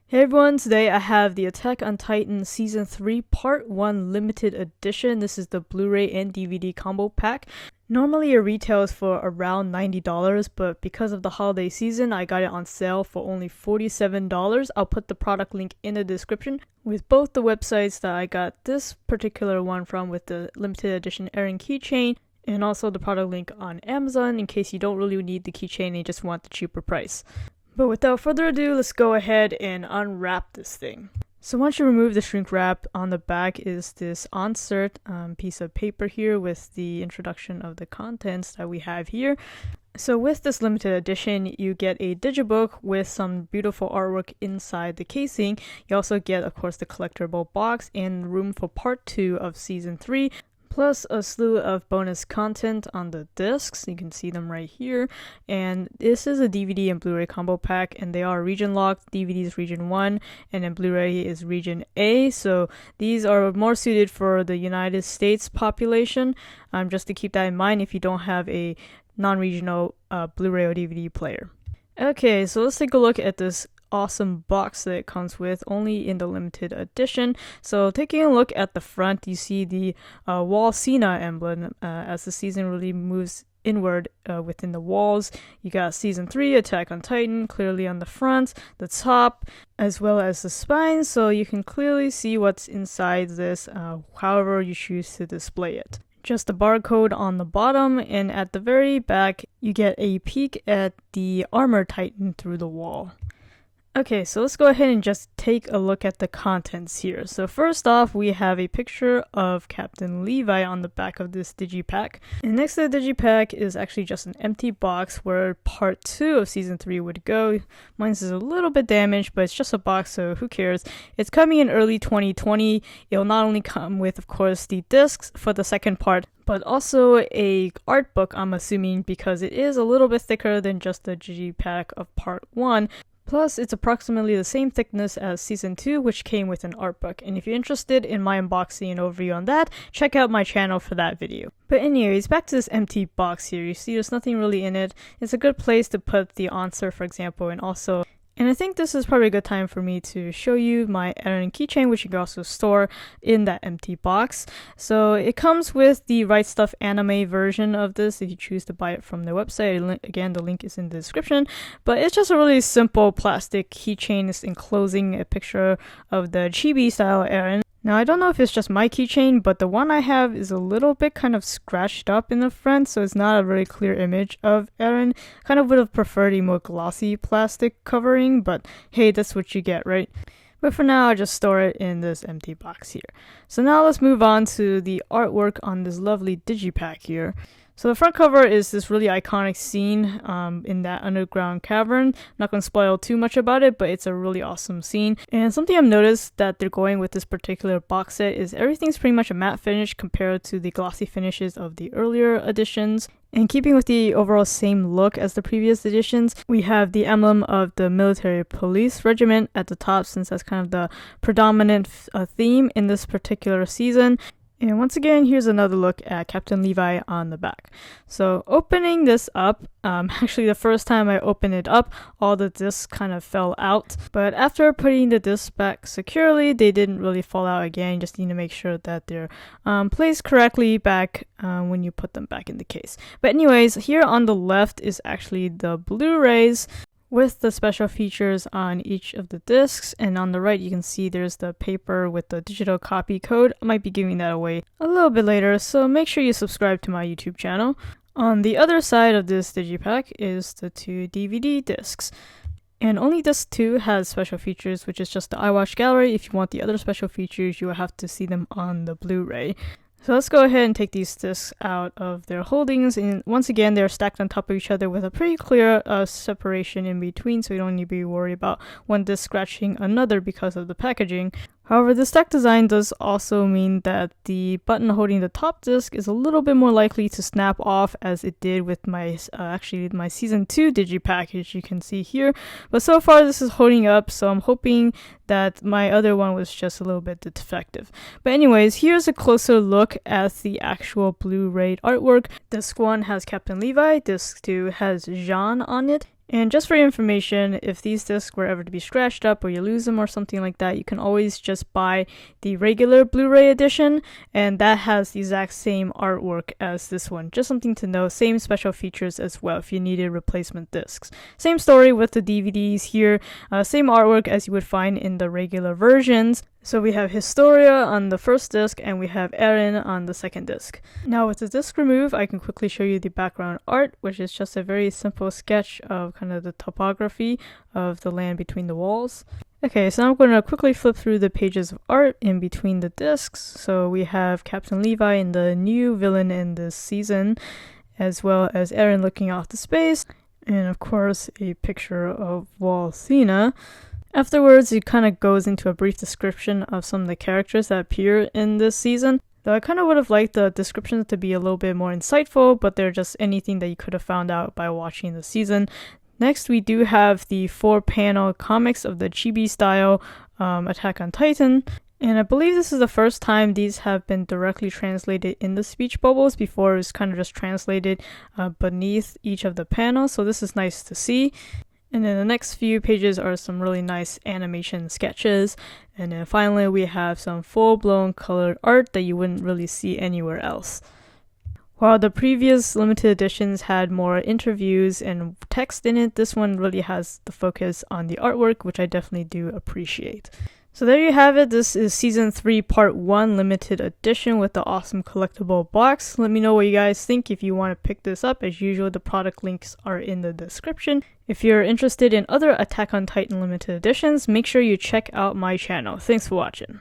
Hey everyone, today I have the Attack on Titan Season 3 Part 1 Limited Edition. This is the Blu-ray and DVD combo pack. Normally it retails for around $90, but because of the holiday season, I got it on sale for only $47. I'll put the product link in the description with both the websites that I got this particular one from with the limited edition Eren Keychain, and also the product link on Amazon in case you don't really need the keychain and you just want the cheaper price. But without further ado, let's go ahead and unwrap this thing. So once you remove the shrink wrap, on the back is this insert piece of paper here with the introduction of the contents that we have here. So with this limited edition, you get a digibook with some beautiful artwork inside the casing. You also get, of course, the collectible box and room for part 2 of Season 3. Plus a slew of bonus content on the discs. You can see them right here. And this is a DVD and Blu-ray combo pack, and they are region locked. DVD is region 1, and then Blu-ray is region A. So these are more suited for the United States population. Just to keep that in mind if you don't have a non-regional Blu-ray or DVD player. Okay, so let's take a look at this awesome box that it comes with, only in the limited edition. So taking a look at the front, you see the wall Cena emblem as the season really moves inward within the walls. You got Season 3 Attack on Titan clearly on the front, the top, as well as the spine, so you can clearly see what's inside this however you choose to display it. Just a barcode on the bottom, and at the very back you get a peek at the armor Titan through the wall. Okay, so let's go ahead and just take a look at the contents here. So first off, we have a picture of Captain Levi on the back of this digipack. And next to the digipack is actually just an empty box where part 2 of Season 3 would go. Mine's is a little bit damaged, but it's just a box, so who cares. It's coming in early 2020. It'll not only come with, of course, the discs for the second part, but also a art book, I'm assuming, because it is a little bit thicker than just the digipack of part 1. Plus, it's approximately the same thickness as Season 2, which came with an art book. And if you're interested in my unboxing and overview on that, check out my channel for that video. But anyways, back to this empty box here. You see there's nothing really in it. It's a good place to put the answer, for example, and I think this is probably a good time for me to show you my Eren keychain, which you can also store in that empty box. So it comes with the Right Stuff anime version of this if you choose to buy it from their website. Again, the link is in the description. But it's just a really simple plastic keychain. It's enclosing a picture of the chibi style Eren. Now, I don't know if it's just my keychain, but the one I have is a little bit kind of scratched up in the front, so it's not a very clear image of Eren. Kind of would have preferred a more glossy plastic covering, but hey, that's what you get, right? But for now, I'll just store it in this empty box here. So now let's move on to the artwork on this lovely digipack here. So the front cover is this really iconic scene in that underground cavern. I'm not going to spoil too much about it, but it's a really awesome scene. And something I've noticed that they're going with this particular box set is everything's pretty much a matte finish compared to the glossy finishes of the earlier editions. And keeping with the overall same look as the previous editions, we have the emblem of the military police regiment at the top, since that's kind of the predominant theme in this particular season. And once again, here's another look at Captain Levi on the back. So opening this up, actually the first time I opened it up, all the discs kind of fell out. But after putting the discs back securely, they didn't really fall out again. You just need to make sure that they're placed correctly back when you put them back in the case. But anyways, here on the left is actually the Blu-rays with the special features on each of the discs, and on the right you can see there's the paper with the digital copy code. I might be giving that away a little bit later, so make sure you subscribe to my YouTube channel. On the other side of this digipack is the 2 DVD discs. And only disc 2 has special features, which is just the iWatch gallery. If you want the other special features, you will have to see them on the Blu-ray. So let's go ahead and take these discs out of their holdings, and once again they're stacked on top of each other with a pretty clear separation in between, so you don't need to be worried about one disc scratching another because of the packaging. However, the stack design does also mean that the button holding the top disc is a little bit more likely to snap off, as it did with my my Season 2 digipackage you can see here. But so far this is holding up, so I'm hoping that my other one was just a little bit defective. But anyways, here's a closer look at the actual Blu-ray artwork. Disc 1 has Captain Levi, Disc 2 has Jean on it. And just for your information, if these discs were ever to be scratched up or you lose them or something like that, you can always just buy the regular Blu-ray edition, and that has the exact same artwork as this one. Just something to know, same special features as well if you needed replacement discs. Same story with the DVDs here, same artwork as you would find in the regular versions. So we have Historia on the first disc and we have Eren on the second disc. Now with the disc removed, I can quickly show you the background art, which is just a very simple sketch of kind of the topography of the land between the walls. Okay, so I'm going to quickly flip through the pages of art in between the discs. So we have Captain Levi and the new villain in this season, as well as Eren looking off to space, and of course a picture of Walthena. Afterwards, it kind of goes into a brief description of some of the characters that appear in this season. Though I kind of would have liked the descriptions to be a little bit more insightful, but they're just anything that you could have found out by watching the season. Next, we do have the 4-panel comics of the chibi style Attack on Titan. And I believe this is the first time these have been directly translated in the speech bubbles. Before it was kind of just translated beneath each of the panels, so this is nice to see. And then the next few pages are some really nice animation sketches. And then finally we have some full-blown colored art that you wouldn't really see anywhere else. While the previous limited editions had more interviews and text in it, this one really has the focus on the artwork, which I definitely do appreciate. So there you have it. This is Season 3 Part 1 Limited Edition with the awesome collectible box. Let me know what you guys think if you want to pick this up. As usual, the product links are in the description. If you're interested in other Attack on Titan Limited Editions, make sure you check out my channel. Thanks for watching.